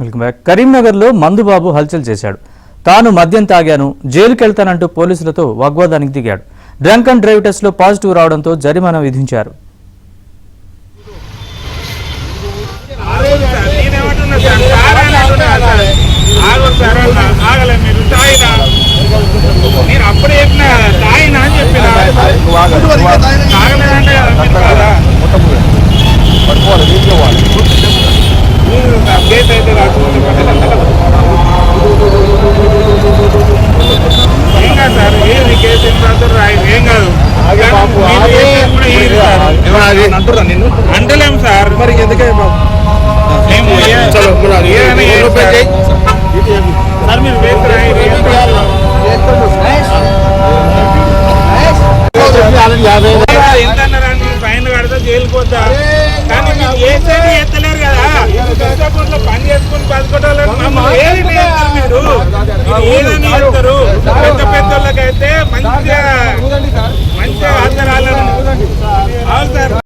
Welcome back. కరీంనగర్లో మందుబాబు హల్చల్ చేశాడు. తాను మద్యం తాగాను, జైలుకెళ్తానంటూ పోలీసులతో వాగ్వాదానికి దిగాడు. డ్రంక్ అండ్ డ్రైవ్ టెస్ట్లో పాజిటివ్ రావడంతో జరిమానా విధించారు. అంటలేము సార్, మరి ఎందుకే ఫైన్ కడితే జైలుకి పోతా. కానీ మీరు ఏ సైడ్ ఎత్తలేరు కదా, పని చేసుకుని బతుకోవడం